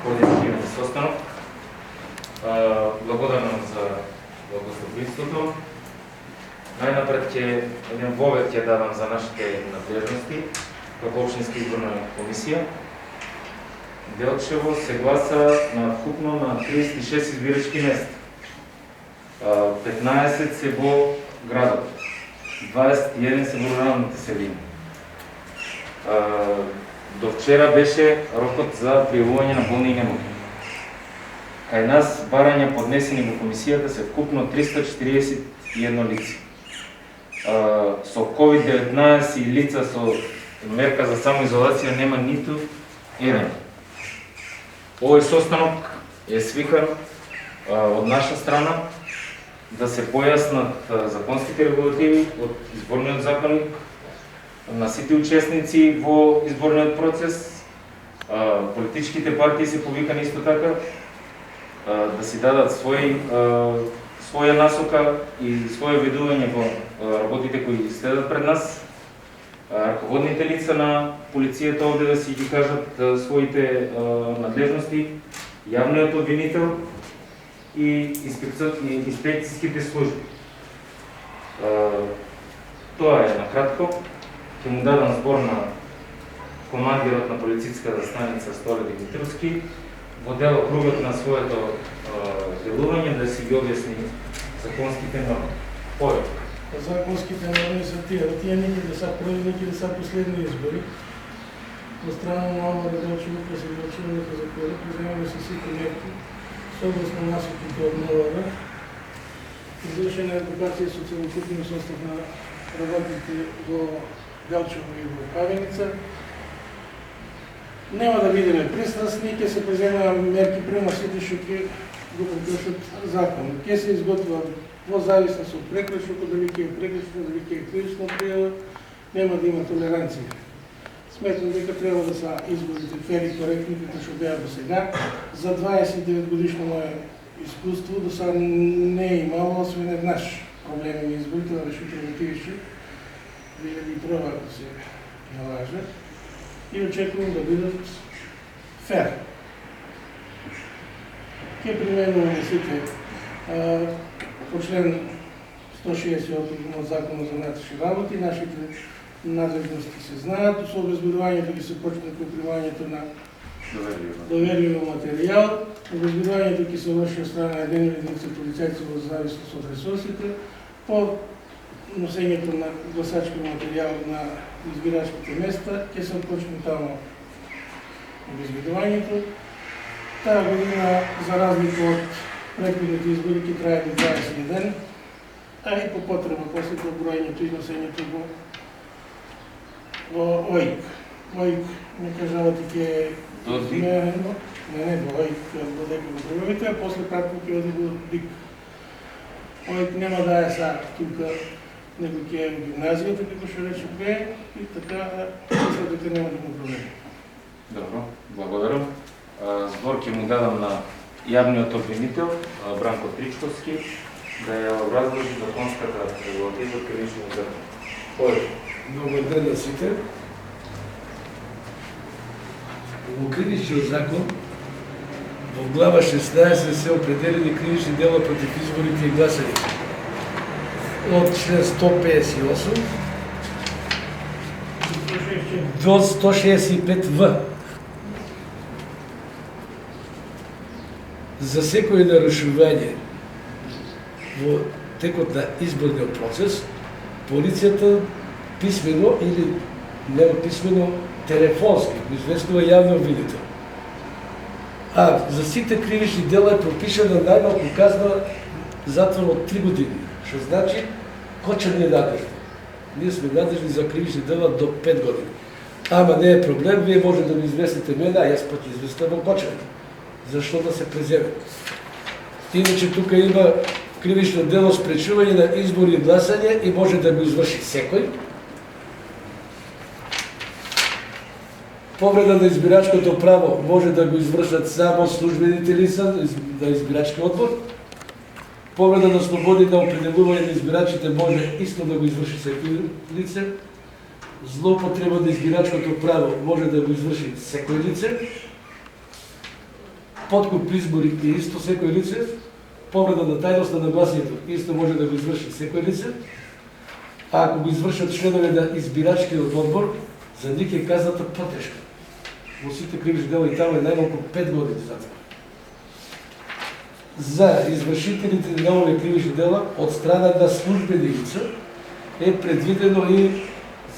координативен состанок. Благодарам за благословенството. Най-напред един вовед ќе давам за нашите надлежности како Општинска изборна комисија. Делчево се гласа на вкупно на 36 избирачки места. 15 се во градот, 21 се во руралните селини. До вчера беше рокот за пријавување на болни и немоки. Кај нас барања поднесени во комисијата се вкупно 341 лица. Со COVID-19 и лица со мерка за самоизолација нема ниту еден. Овој состанок е свикан од наша страна да се појаснат законските регулативи од изборниот законник на сите учесници во изборниот процес. Политичките партии се повикани исто така да си дадат своја насока и своје ведување во работите кои следат пред нас. Раководните лица на полицијата овде да си ги кажат своите надлежности, јавниот обвинител и инспекцијските служби. Тоа е накратко. Ќе му дадам збор на командирот на полициската станица Сторе Димитровски во делокругот на своето делување да си ги објасни законските норми. Повеќе. Законските норми са тие некаде са први, некаде са последни избори. Од страна на ова Делчево по согласувањето за кој преземаме се сите мерки согласно насоките од МОВР. Извршена едукација со целокупен состав на работите во Делчево и во Кавеница. Нема да бидеме пристрасни, ќе се преземаат мерки према сите што ќе го прекршат закон. Ќе се изготвуваат во зависност од прекршокот, дали ќе е прекршок, дали ќе е кривична пријава, нема да има толеранција. Сметам дека треба да са изборите фери и коректни како што беа до сега. За 29 годишно мое искуство до сега не е имало освен еднаш проблеми на изборите на решително тивише 2001 ако се налажа и очекувам да бидат фер. Ке применуваме сите по член 168 од Законот за внатрешни работи, нашите надлежности се знаат, со обезбедувањето ги се почне по прилагањето на доверливо материјал, обезбедувањето ги се врши од страна на еден или две полицајци во зависност од ресурсите, по носењето на гласачки материјал на избирачките места, ќе се почне таму обезбедувањето. Таа година, за разлика од предходните избори, ќе трае до 20 ден, а и по потреба после броењето и носењето во ОИК. ОИК ми кажавате ќе измерено, не во ОИК додека го пребавите, а после пратко ќе оди во ДИК. ОИК нема да е са тука, него ќе е во гимназијата, како што рече бе, и така, мисля дека нема да има проблеми. Добро, благодарам. Збор ќе му дадам на јавниот обвинител Бранко Тричковски да ја образложи законската регулатива од кривичниот закон. Добар ден на сите. Во кривичниот закон во глава 16 се определени кривични дела против изборите и гласањето. Од член 158 до 165в. За секој нарушување во текот на изборниот процес, полицијата писмено или не писмено телефонски го известува јавно обвинител. А за сите кривични дела е пропишана најмалку казна затвор од 3 години, што значи Кочан не е надлежен. Ние сме надлежни за кривични дела до 5 години. Ама не е проблем, вие може да ми известите мене, а јас пак известам Кочан. Зашто да се преземе? Иначе тука има кривично дело спречување на избори и гласање и може да го изврши секој. Повреда на избирачкото право може да го извршат само службените лица на избирачки одбор. Повреда на слободи на определување на избирачите може исто да го изврши секој лице. Злоупотреба на избирачкото право може да го изврши секој лице. подкуп избори е исто секој лице, повреда на тајноста на гласањето исто може да го изврши секој лице, а ако го извршат членове на избирачкиот одбор, за нив е казната потешка. Во сите кривични дела и таму е најмалку 5 години затвор. За извршителите на овие кривични дела од страна на службени лица е предвидено и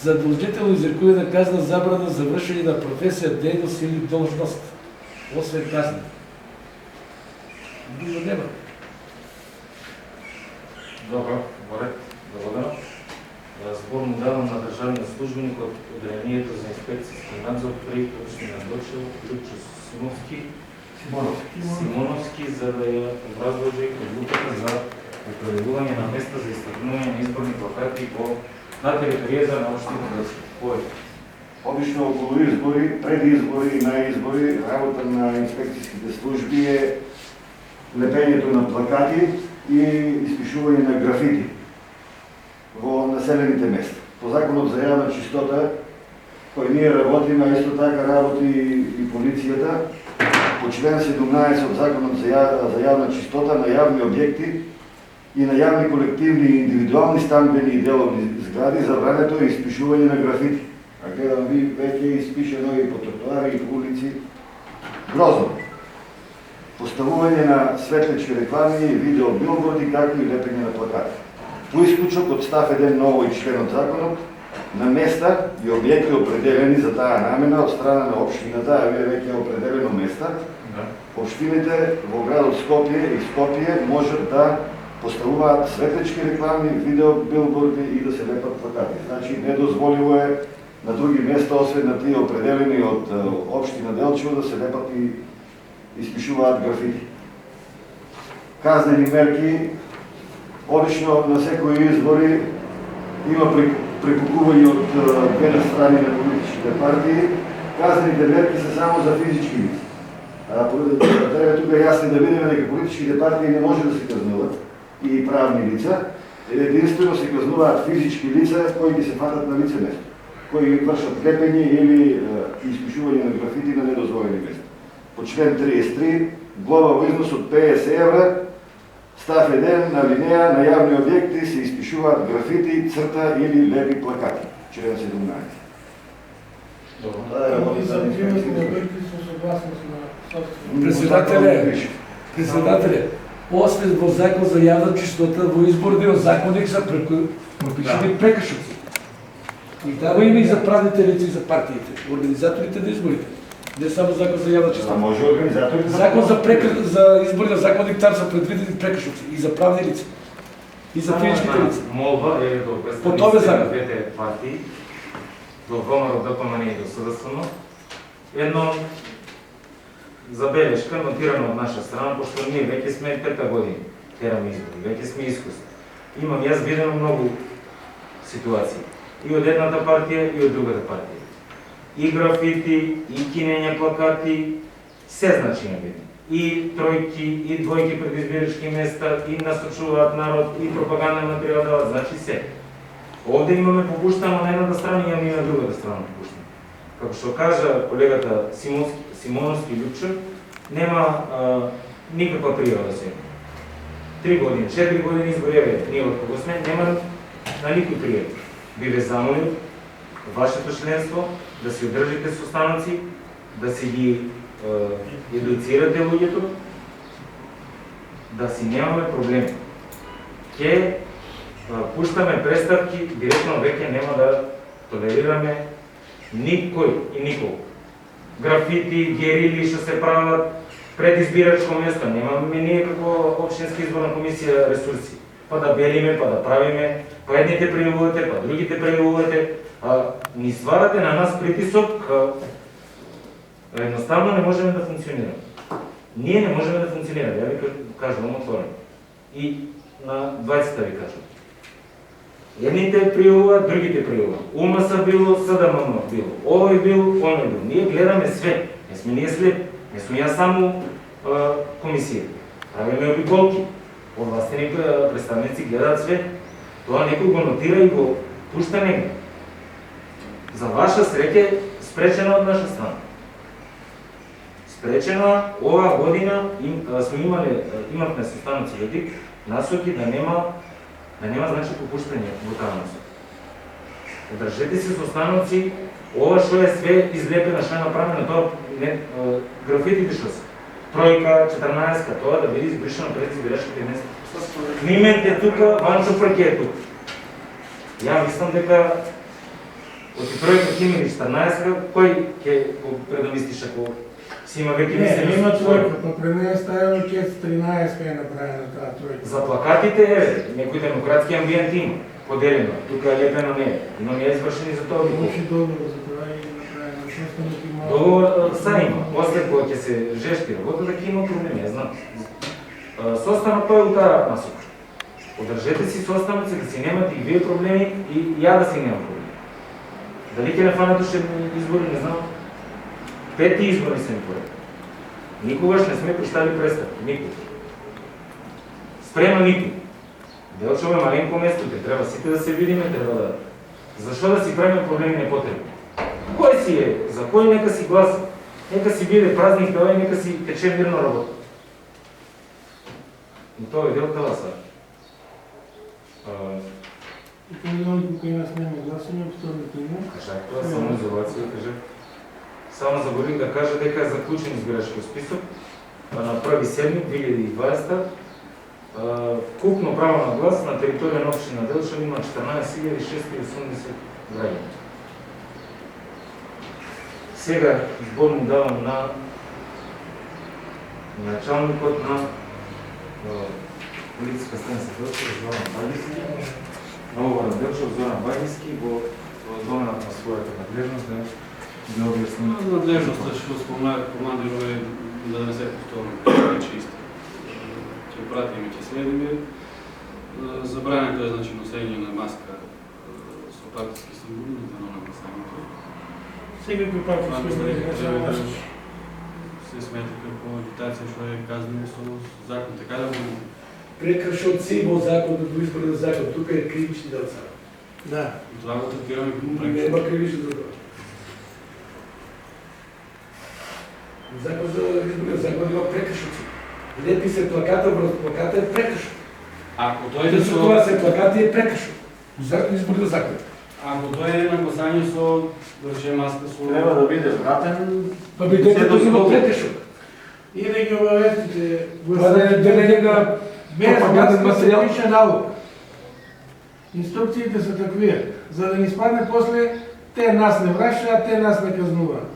задолжително изрекувана казна забрана за вршење на професија, дејност или должност, освен казна. Друго нема. Добро, во ред, благодарам. Збор му давам на државниот службеник од Одделението за инспекцијски надзор при општина Дочево, Лјупчо Симоновски, за да ја образложи одлуката за определување на места за истакнување на изборни плакати на територијата на општина Дочево. Обично околу избори, пред избори и на избори, работа на инспекцијските служби е лепењето на плакати и испишување на графити во населените места. По законот за јавна чистота, кој ние работиме, а исто така работи и полицијата, по член 17 од законот за јавна чистота на јавни објекти и на јавни колективни и индивидуални стамбени и деловни згради забрането е испишување на графити. А гледам ви, веќе е испишено и по тротоари и по улици. Грозно. Поставување на светлички реклами и видео билборди, както и лепење на плакати. По исклучок од став 1 на овој член од законот, на места и објекти определени за таа намена од страна на општината, а вие веќе е определено места, општините во градот Скопје и Скопје можат да поставуваат светлички реклами, видео билборди и да се лепат плакати. Значи, недозволиво е на други места, освен на тие определени од општина Делчево, да се лепат и испишуваат графити. Казнени мерки, обично на секои избори има прекупување од двете страни на политичките партии. Казнените мерки се само за физички лица. Треба тука јасно да видиме дека политичките партии не може да се казнуват и правни лица, единствено се казнуваат физички лица кои ги се фатат на лице место, кои вршат лепење или испишување на графити на недозволени места. По член 33, глоба во износ од 50 евра, став 1 на линеја на јавни објекти се испишуваат графити, црта или лепи плакати. Член 17. И за приватни објекти со согласност на Председателе, освен во закон за јавна чистота, во изборниот законник са пропишани прекршоци. И таму има и за правните лица и за партиите, организаторите на изборите. Не само закон за јавна чистота. Може организаторите Закон за изборниот законник там са предвидени прекршоци и за правни лица. И за физичките лица. Молба е до представниците на двете партии, до ВМРО, ДПМН и до СДСМ, едно забелешка, нотирана од наша страна, пошто ние веќе сме 5 години тераме избори, веќе сме искусни. Имам јас видено многу ситуации. И од едната партија, и од другата партија. И графити, и кинење плакати, се значи на видно. И тројки, и двојки пред избирачки места, и насочуваат народ, и пропаганден материјал дават, значи се. Овде имаме попуштано на едната страна, имаме и на другата страна попуштано. Како што кажа колегата Симоновски Лјупчо, нема никаква пријава да се има. 3 години, 4 години избори, ние од кого сме, нема на никој пријав. Би ве замолил вашето членство да се одржите со останоци, да се ги едуцирате луѓето, да си немаме проблеми. Ке пуштаме представки, директно веќе нема да толерираме никој и никого. Графити, герили што се прават пред избирачко место, немаме ние како општинска изборна комисија ресурси. Па да белиме, па да правиме, па едните пријавувате, па другите пријавувате, ни сварате на нас притисок, едноставно не можеме да функционираме. Ние не можеме да функционираме, ја ви кажувам отворено. И на двајцата ви кажувам. Едните пријавуваат, другите пријавуваат. УМС било, СДММ било, овој бил, оној бил. Ние гледаме све, не сме ние слеп, не сме ја само комисија. Правиме обиколки. Овластени представници гледаат све. Тоа некој го нотира и го пушта негде. За ваша среќа спречена од наша страна. Спречено оваа година имавме состаноци ljudi насоки да нема значи попуштање во таа насока. Одржете се состаноци, ова што е све излепено, што е направено, тоа графитите што се. Тројка, 14, тоа да биде избришено пред избирачките места. Снимете тука, Ванчо Фраке е тука. Ја мислам дека од тројка ќе има 14, кој ќе предомислиш ако си има веќе Не, има тройка, па пред нея ставено кец 13 е направена таа тройка. За плакатите е, некој демократски амбиент има, поделено, тука е лепено не е, но не е извршени за тоа никога. Лоши договор за това е направено, защото не има... Договор са има, после кога ќе се жешти работа, дека има проблеми, ја знам. Состанок тој е у таа насока. Одржете си состаноци, да си немате и вие проблеми и ја да си немам проблеми. Дали ќе не фанат уште избори, не знам. 5 избори се ми поред. Никогаш не сме пуштали представки, никога. Спрема никой. Делчево е маленко место, треба сите да се видиме, треба да... Зашо да си правиме проблеми непотребни? Кој си е? За кој нека си гласа? Нека си биде празник тоа и нека си тече мирно работа. Но тоа е дел таа са. И кој он кој нас нема гласање, второто има. Кажа, тоа само изолација, кажа. Само заборих да кажа дека е заклучен избирачки список на 1.7.2020. Купно право на глас на територија на општина Делчев има 14.680 граѓани. Сега збор му давам на началникот на полициска станица Делчев, Зоран Багиски. Ново на Делчев, Зоран Багиски, во доменот на својата надлежност да ги објасни. Надлежноста што спомнаа командирот е да не се повторува, чисто. Ќе пратиме, ќе следиме. Забрането е значи носење на маска со партиски символи, не на самото. Секако партиски символи не се маски. Се смета како агитација што е казано со закон, така да го Прекршоци во законот до изборен закон, тука е кривични делца. Да. това го третираме како прекршок. Нема кривично за тоа. Закон за изборен закон има прекршоци. Лепи се плаката, врз плаката е прекршок. Ако Тоа дојде со това се плакати е прекршок. Закон изборен закон. ако дојде на гласање со да речем маска со Треба да биде вратен. Па би дека тоа има прекршок. И да ги обавестите Па да е на без пропаганден маска се материјал. пише налог. Инструкциите се таквија, за да ни спадне после те нас не врашаат, те нас не казнуваат.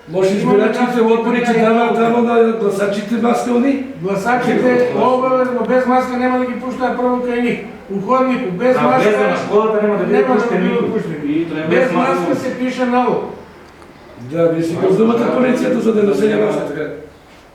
Може избирачите во одбори ќе даваат тамо на гласачите маска они? Гласачите обавезно без маска нема да ги пуштаат прво кај нив. У ходнику без На влезе на маска школата нема да биде нема да пуштен бидат никој. пуштени. и треба Без маска се пише налог. Да, вие си го знамате полицијата за да не се маска така.